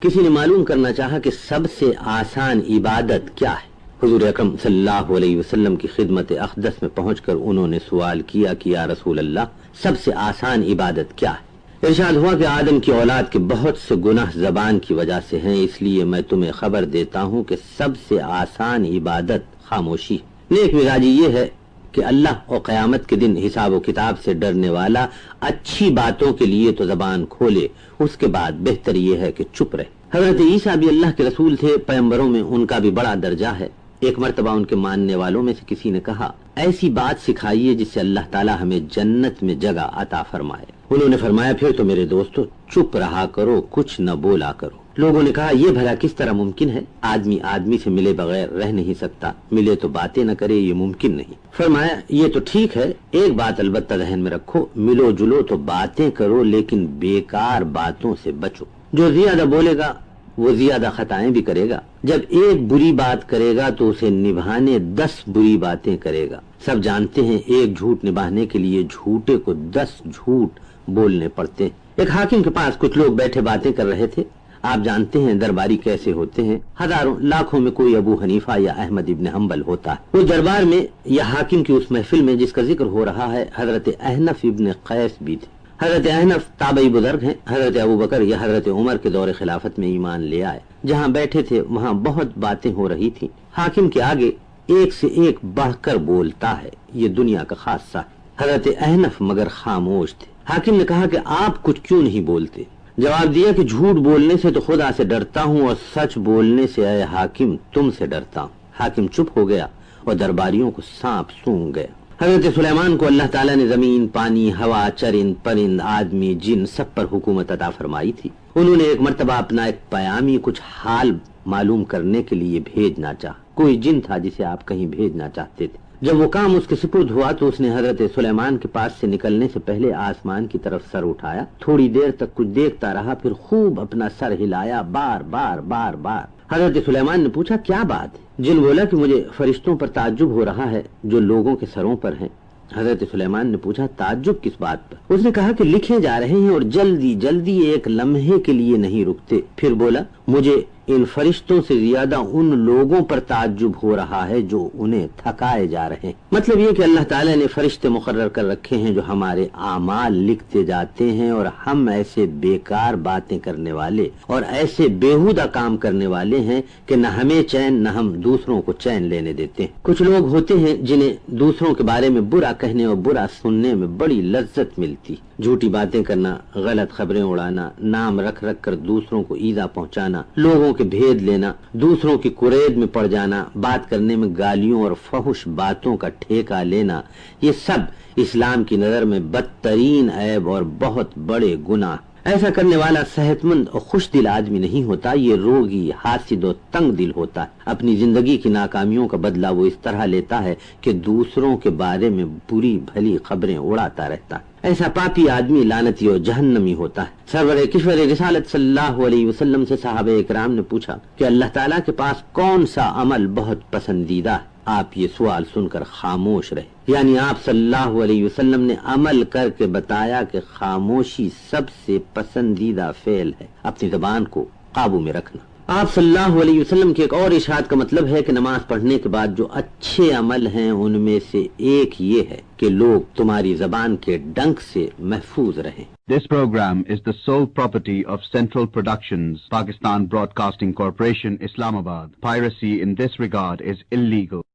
کسی نے معلوم کرنا چاہا کہ سب سے آسان عبادت کیا ہے۔ حضور اکرم صلی اللہ علیہ وسلم کی خدمت اقدس میں پہنچ کر انہوں نے سوال کیا کہ یا رسول اللہ، سب سے آسان عبادت کیا ہے؟ ارشاد ہوا کہ آدم کی اولاد کے بہت سے گناہ زبان کی وجہ سے ہیں، اس لیے میں تمہیں خبر دیتا ہوں کہ سب سے آسان عبادت خاموشی ہے۔ نیک مزاجی یہ ہے کہ اللہ اور قیامت کے دن حساب و کتاب سے ڈرنے والا اچھی باتوں کے لیے تو زبان کھولے، اس کے بعد بہتر یہ ہے کہ چپ رہے۔ حضرت عیسیٰ بھی اللہ کے رسول تھے، پیغمبروں میں ان کا بھی بڑا درجہ ہے۔ ایک مرتبہ ان کے ماننے والوں میں سے کسی نے کہا، ایسی بات سکھائیے جس سے اللہ تعالیٰ ہمیں جنت میں جگہ عطا فرمائے۔ انہوں نے فرمایا، پھر تو میرے دوستو چپ رہا کرو، کچھ نہ بولا کرو۔ لوگوں نے کہا، یہ بھلا کس طرح ممکن ہے؟ آدمی آدمی سے ملے بغیر رہ نہیں سکتا، ملے تو باتیں نہ کرے، یہ ممکن نہیں۔ فرمایا، یہ تو ٹھیک ہے، ایک بات البتہ ذہن میں رکھو، ملو جلو تو باتیں کرو لیکن بیکار باتوں سے بچو۔ جو زیادہ بولے گا وہ زیادہ خطائیں بھی کرے گا۔ جب ایک بری بات کرے گا تو اسے نبھانے 10 بری باتیں کرے گا۔ سب جانتے ہیں ایک جھوٹ نبھانے کے لیے جھوٹے کو 10 جھوٹ بولنے پڑتے ہیں۔ ایک حاکم کے پاس کچھ لوگ بیٹھے باتیں کر رہے تھے۔ آپ جانتے ہیں درباری کیسے ہوتے ہیں، ہزاروں لاکھوں میں کوئی ابو حنیفہ یا احمد ابن حنبل ہوتا ہے۔ اس دربار میں یا حاکم کی اس محفل میں جس کا ذکر ہو رہا ہے، حضرت احنف ابن قیس بھی تھے۔ حضرت احنف تابعی بزرگ ہیں، حضرت ابوبکر یا حضرت عمر کے دور خلافت میں ایمان لے آئے۔ جہاں بیٹھے تھے وہاں بہت باتیں ہو رہی تھی۔ حاکم کے آگے ایک سے ایک بڑھ کر بولتا ہے، یہ دنیا کا خاصہ ہے۔ حضرت احنف مگر خاموش تھے۔ حاکم نے کہا کہ آپ کچھ کیوں نہیں بولتے؟ جواب دیا کہ جھوٹ بولنے سے تو خدا سے ڈرتا ہوں اور سچ بولنے سے اے حاکم تم سے ڈرتا ہوں۔ حاکم چپ ہو گیا اور درباریوں کو سانپ سونگ گیا۔ حضرت سلیمان کو اللہ تعالیٰ نے زمین، پانی، ہوا، چرند، پرند، آدمی، جن سب پر حکومت عطا فرمائی تھی۔ انہوں نے ایک مرتبہ اپنا ایک پیامی کچھ حال معلوم کرنے کے لیے بھیجنا چاہا۔ کوئی جن تھا جسے آپ کہیں بھیجنا چاہتے تھے۔ جب وہ کام اس کے سپرد ہوا تو اس نے حضرت سلیمان کے پاس سے نکلنے سے پہلے آسمان کی طرف سر اٹھایا، تھوڑی دیر تک کچھ دیکھتا رہا، پھر خوب اپنا سر ہلایا، بار بار بار بار۔ حضرت سلیمان نے پوچھا، کیا بات ہے؟ جن بولا کہ مجھے فرشتوں پر تعجب ہو رہا ہے جو لوگوں کے سروں پر ہیں۔ حضرت سلیمان نے پوچھا، تعجب کس بات پر؟ اس نے کہا کہ لکھے جا رہے ہیں اور جلدی جلدی ایک لمحے کے لیے نہیں رکتے۔ پھر بولا، مجھے ان فرشتوں سے زیادہ ان لوگوں پر تعجب ہو رہا ہے جو انہیں تھکائے جا رہے ہیں۔ مطلب یہ کہ اللہ تعالیٰ نے فرشتے مقرر کر رکھے ہیں جو ہمارے اعمال لکھتے جاتے ہیں، اور ہم ایسے بیکار باتیں کرنے والے اور ایسے بیہودہ کام کرنے والے ہیں کہ نہ ہمیں چین نہ ہم دوسروں کو چین لینے دیتے ہیں۔ کچھ لوگ ہوتے ہیں جنہیں دوسروں کے بارے میں برا کہنے اور برا سننے میں بڑی لذت ملتی۔ جھوٹی باتیں کرنا، غلط خبریں اڑانا، نام رکھ رکھ کر دوسروں کو ایذا پہنچانا، لوگوں کے بھید لینا، دوسروں کی قرید میں پڑ جانا، بات کرنے میں گالیوں اور فحش باتوں کا ٹھیکہ لینا، یہ سب اسلام کی نظر میں بدترین عیب اور بہت بڑے گناہ۔ ایسا کرنے والا صحت مند اور خوش دل آدمی نہیں ہوتا، یہ روگی، حاسد و تنگ دل ہوتا ہے۔ اپنی زندگی کی ناکامیوں کا بدلہ وہ اس طرح لیتا ہے کہ دوسروں کے بارے میں بری بھلی خبریں اڑاتا رہتا ہے۔ ایسا پاپی آدمی لعنتی اور جہنمی ہوتا ہے۔ سرور کشور رسالت صلی اللہ علیہ وسلم سے صحابہ اکرام نے پوچھا کہ اللہ تعالیٰ کے پاس کون سا عمل بہت پسندیدہ ہے؟ آپ یہ سوال سن کر خاموش رہے، یعنی آپ صلی اللہ علیہ وسلم نے عمل کر کے بتایا کہ خاموشی سب سے پسندیدہ فعل ہے۔ اپنی زبان کو قابو میں رکھنا۔ آپ صلی اللہ علیہ وسلم کے ایک اور ارشاد کا مطلب ہے کہ نماز پڑھنے کے بعد جو اچھے عمل ہیں ان میں سے ایک یہ ہے کہ لوگ تمہاری زبان کے ڈنک سے محفوظ رہیں۔ This program is the sole property of Central Productions, Pakistan Broadcasting Corporation, Islamabad. Piracy in this regard is illegal.